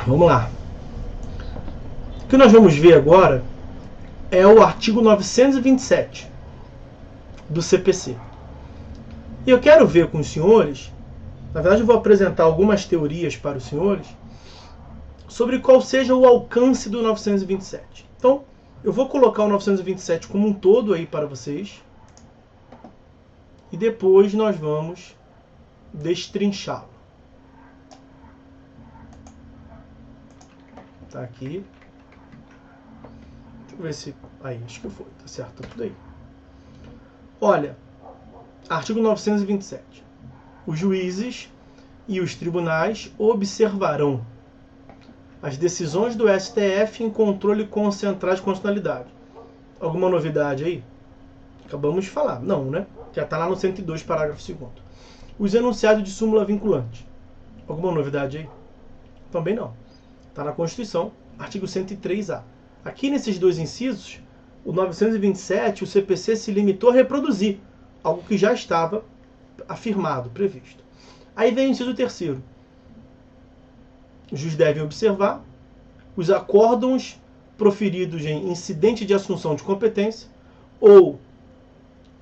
Vamos lá. O que nós vamos ver agora é o artigo 927 do CPC. E eu quero ver com os senhores, na verdade eu vou apresentar algumas teorias para os senhores, sobre qual seja o alcance do 927. Então, eu vou colocar o 927 como um todo aí para vocês, e depois nós vamos destrinchá-lo. Tá aqui. Deixa eu ver se... Aí, acho que foi. Tá certo, tá tudo aí. Olha, artigo 927. Os juízes e os tribunais observarão as decisões do STF em controle concentrado de constitucionalidade. Alguma novidade aí? Acabamos de falar. Não, né? Já está lá no 102, parágrafo 2º. Os enunciados de súmula vinculante. Alguma novidade aí? Também não. Está na Constituição, artigo 103A. Aqui nesses dois incisos, o 927, o CPC se limitou a reproduzir algo que já estava afirmado, previsto. Aí vem o inciso 3º. Os juízes devem observar os acórdãos proferidos em incidente de assunção de competência ou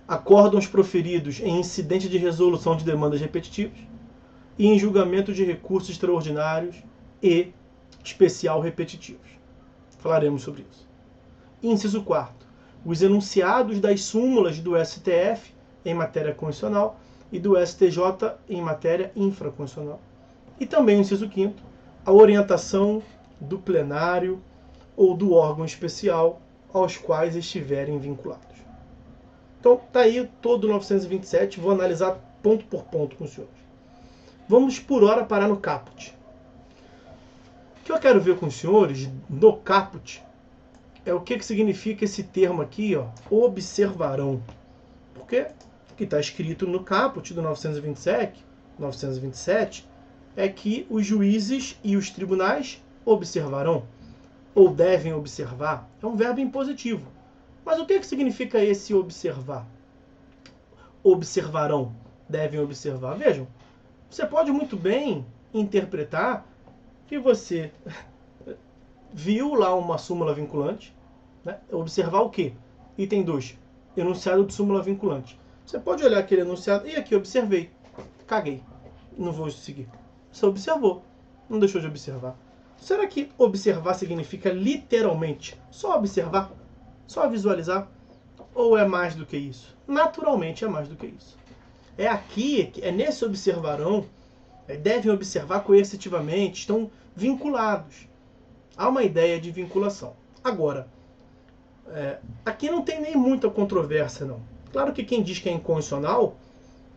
acórdãos proferidos em incidente de resolução de demandas repetitivas e em julgamento de recursos extraordinários e especial repetitivos. Falaremos sobre isso. Inciso 4º. Os enunciados das súmulas do STF em matéria constitucional e do STJ em matéria infraconstitucional. E também o inciso 5º. A orientação do plenário ou do órgão especial aos quais estiverem vinculados. Então, está aí todo o 927. Vou analisar ponto por ponto com os senhores. Vamos, por hora, parar no caput. O que eu quero ver com os senhores no caput é o que significa esse termo aqui, ó, observarão. Porque o que está escrito no caput do 927 é que os juízes e os tribunais observarão, ou devem observar. É um verbo impositivo. Mas o que significa esse observar? Observarão, devem observar. Vejam, você pode muito bem interpretar que você viu lá uma súmula vinculante, né? Observar o quê? Item 2, enunciado de súmula vinculante. Você pode olhar aquele enunciado, e aqui observei, caguei, não vou seguir. Você observou, não deixou de observar. Será que observar significa literalmente só observar? Só visualizar? Ou é mais do que isso? Naturalmente é mais do que isso. É aqui, é nesse observarão, devem observar coercitivamente, estão vinculados. Há uma ideia de vinculação. Agora, aqui não tem nem muita controvérsia, não. Claro que quem diz que é inconstitucional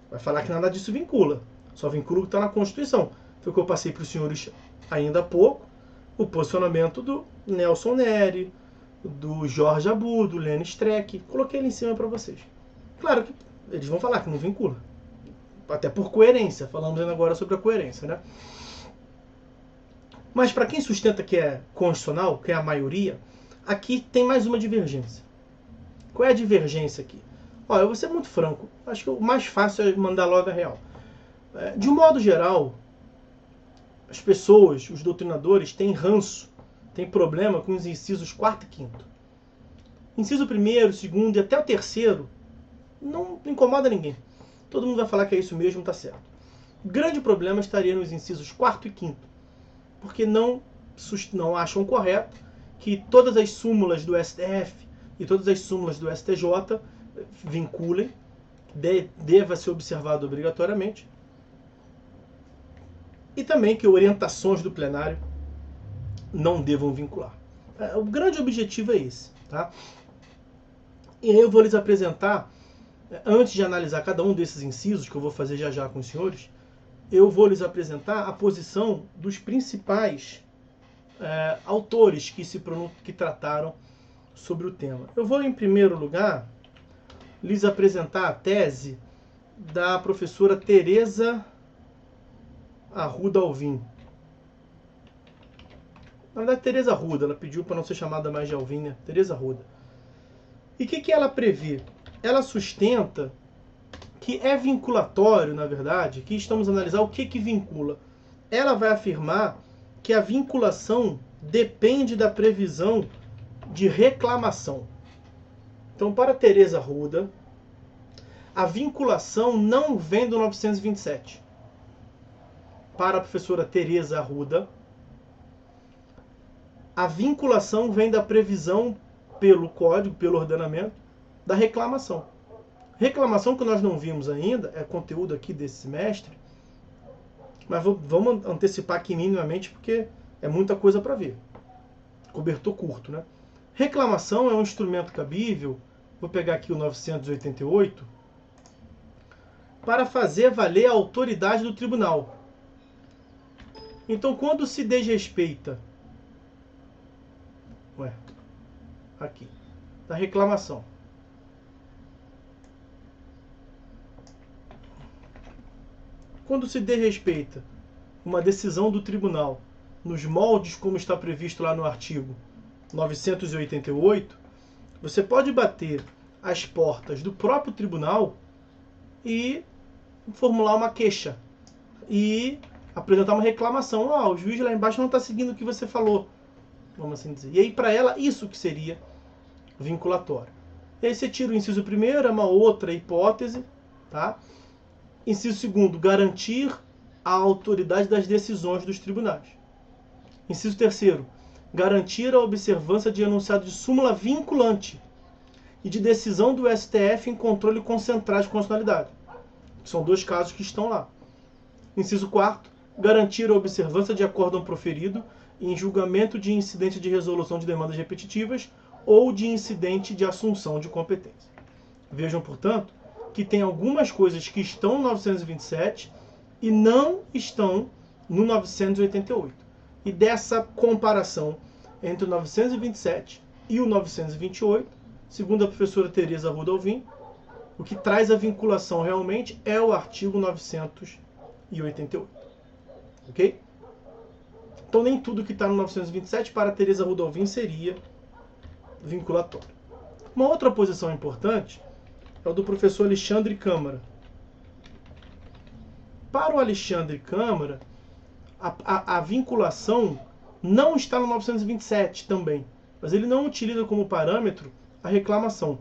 vai falar que nada disso vincula. Só vincula o que está na Constituição. Foi o que eu passei para os senhores ainda há pouco, o posicionamento do Nelson Neri, do Jorge Abu, do Lênin Streck. Coloquei ele em cima para vocês. Claro que eles vão falar que não vincula. Até por coerência. Falamos ainda agora sobre a coerência, né? Mas para quem sustenta que é constitucional, que é a maioria, aqui tem mais uma divergência. Qual é a divergência aqui? Olha, eu vou ser muito franco. Acho que o mais fácil é mandar logo a real. De um modo geral, as pessoas, os doutrinadores, têm ranço, têm problema com os incisos 4º e 5º. Inciso 1º, 2º e até o 3º não incomoda ninguém. Todo mundo vai falar que é isso mesmo, tá certo. O grande problema estaria nos incisos 4º e 5º, porque não acham correto que todas as súmulas do STF e todas as súmulas do STJ vinculem, deva ser observado obrigatoriamente, e também que orientações do plenário não devam vincular. O grande objetivo é esse. Tá? E aí eu vou lhes apresentar, antes de analisar cada um desses incisos, que eu vou fazer já já com os senhores, eu vou lhes apresentar a posição dos principais autores que trataram sobre o tema. Eu vou, em primeiro lugar, lhes apresentar a tese da professora Tereza Arruda Alvim. Na verdade, Tereza Arruda, ela pediu para não ser chamada mais de Alvim, né? Tereza Arruda. E o que ela prevê? Ela sustenta que é vinculatório, na verdade, que estamos a analisar o que vincula. Ela vai afirmar que a vinculação depende da previsão de reclamação. Então, para Tereza Arruda, a vinculação não vem do 927. Para a professora Tereza Arruda, a vinculação vem da previsão pelo código, pelo ordenamento, da reclamação. Reclamação que nós não vimos ainda, é conteúdo aqui desse semestre, mas vamos antecipar aqui minimamente porque é muita coisa para ver. Cobertor curto, né? Reclamação é um instrumento cabível, vou pegar aqui o 988, para fazer valer a autoridade do tribunal. Então, quando se desrespeita aqui, da reclamação. Quando se desrespeita uma decisão do tribunal nos moldes como está previsto lá no artigo 988, você pode bater às portas do próprio tribunal e formular uma queixa e apresentar uma reclamação. O juiz lá embaixo não está seguindo o que você falou, vamos assim dizer. E aí, para ela, isso que seria vinculatório. E aí você tira o inciso primeiro, é uma outra hipótese, tá? Inciso segundo, garantir a autoridade das decisões dos tribunais. Inciso terceiro, garantir a observância de enunciado de súmula vinculante e de decisão do STF em controle concentrado de constitucionalidade. São dois casos que estão lá. Inciso quarto, garantir a observância de acórdão proferido em julgamento de incidente de resolução de demandas repetitivas ou de incidente de assunção de competência. Vejam, portanto, que tem algumas coisas que estão no 927 e não estão no 988. E dessa comparação entre o 927 e o 928, segundo a professora Tereza Arruda Alvim, o que traz a vinculação realmente é o artigo 988. Ok? Então nem tudo que está no 927 para Tereza Arruda Alvim seria vinculatório. Uma outra posição importante é o do professor Alexandre Câmara. Para o Alexandre Câmara, a vinculação não está no 927 também, mas ele não utiliza como parâmetro a reclamação.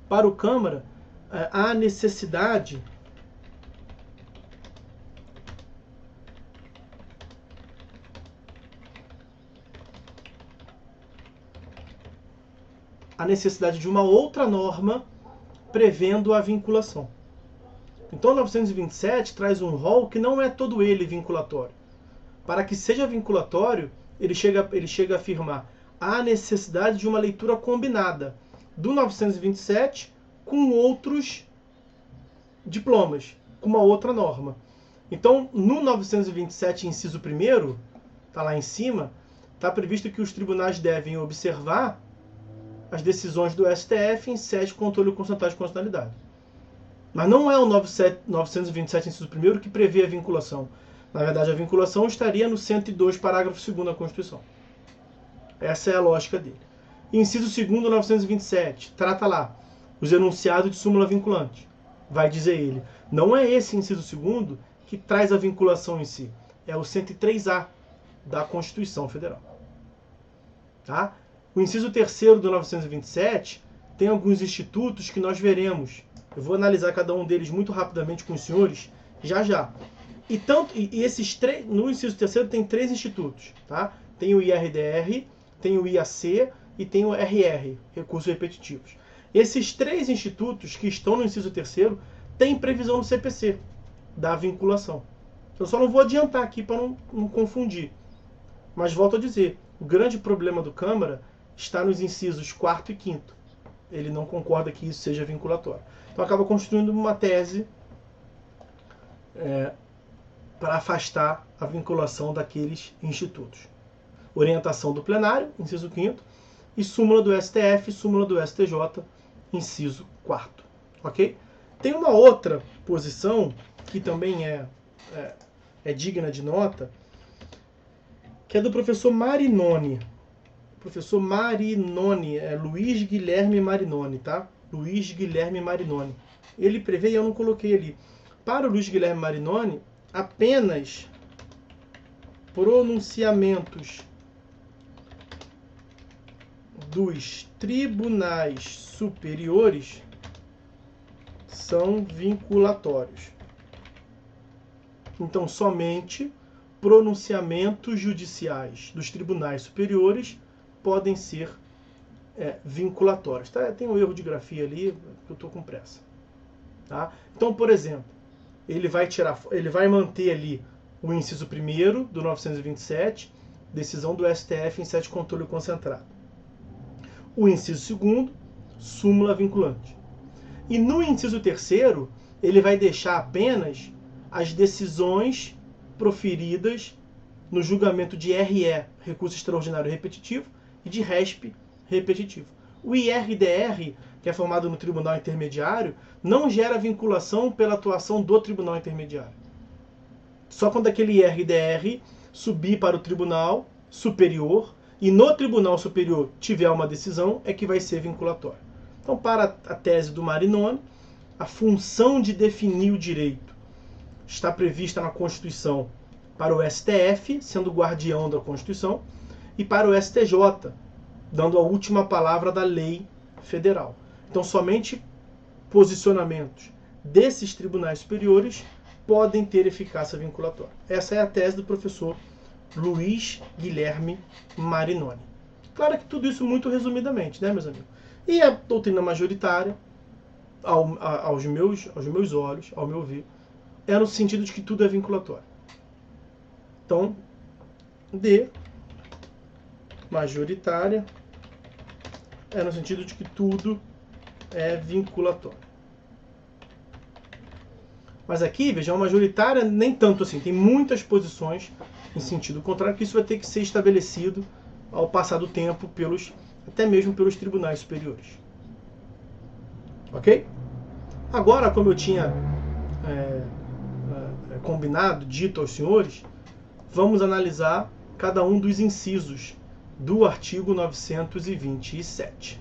Para o Câmara, há necessidade de uma outra norma prevendo a vinculação. Então, o 927 traz um rol que não é todo ele vinculatório. Para que seja vinculatório, ele chega a afirmar a necessidade de uma leitura combinada do 927 com outros diplomas, com uma outra norma. Então, no 927, inciso 1º, está lá em cima, está previsto que os tribunais devem observar as decisões do STF em sede de controle concentrado de constitucionalidade. Mas não é o 927, inciso 1º, que prevê a vinculação. Na verdade, a vinculação estaria no 102, parágrafo 2º da Constituição. Essa é a lógica dele. Inciso 2º, 927, trata lá os enunciados de súmula vinculante. Vai dizer ele, não é esse inciso 2º que traz a vinculação em si. É o 103A da Constituição Federal. Tá? O inciso 3º do 927 tem alguns institutos que nós veremos. Eu vou analisar cada um deles muito rapidamente com os senhores, já. E esses três, no inciso 3º tem 3 institutos. Tá? Tem o IRDR, tem o IAC e tem o RR, Recursos Repetitivos. Esses 3 institutos que estão no inciso 3º têm previsão no CPC da vinculação. Eu só não vou adiantar aqui para não confundir. Mas volto a dizer, o grande problema do Câmara está nos incisos 4º e 5º. Ele não concorda que isso seja vinculatório. Então acaba construindo uma tese para afastar a vinculação daqueles institutos. Orientação do plenário, inciso 5º, e súmula do STF, súmula do STJ, inciso 4º. Ok? Tem uma outra posição que também é digna de nota, que é do professor Marinoni. Professor Marinoni, Luiz Guilherme Marinoni, tá? Luiz Guilherme Marinoni. Ele prevê, e eu não coloquei ali, para o Luiz Guilherme Marinoni, apenas pronunciamentos dos tribunais superiores são vinculatórios. Então, somente pronunciamentos judiciais dos tribunais superiores podem ser vinculatórios. Tá? Tem um erro de grafia ali, que eu estou com pressa. Tá? Então, por exemplo, ele vai manter ali o inciso 1º do 927, decisão do STF em sede controle concentrado. O inciso 2º, súmula vinculante. E no inciso 3º, ele vai deixar apenas as decisões proferidas no julgamento de RE, recurso extraordinário repetitivo, e de RESP, repetitivo. O IRDR, que é formado no Tribunal Intermediário, não gera vinculação pela atuação do Tribunal Intermediário. Só quando aquele IRDR subir para o Tribunal Superior e no Tribunal Superior tiver uma decisão, é que vai ser vinculatório. Então, para a tese do Marinoni, a função de definir o direito está prevista na Constituição para o STF, sendo guardião da Constituição, e para o STJ, dando a última palavra da lei federal. Então, somente posicionamentos desses tribunais superiores podem ter eficácia vinculatória. Essa é a tese do professor Luiz Guilherme Marinoni. Claro que tudo isso muito resumidamente, né, meus amigos? E a doutrina majoritária, aos meus olhos, ao meu ver, é no sentido de que tudo é vinculatório. Então, D, majoritária, é no sentido de que tudo é vinculatório. Mas aqui, veja, a majoritária nem tanto assim, tem muitas posições em sentido contrário, que isso vai ter que ser estabelecido ao passar do tempo, até mesmo pelos tribunais superiores. Ok? Agora, como eu tinha combinado, dito aos senhores, vamos analisar cada um dos incisos do artigo 927.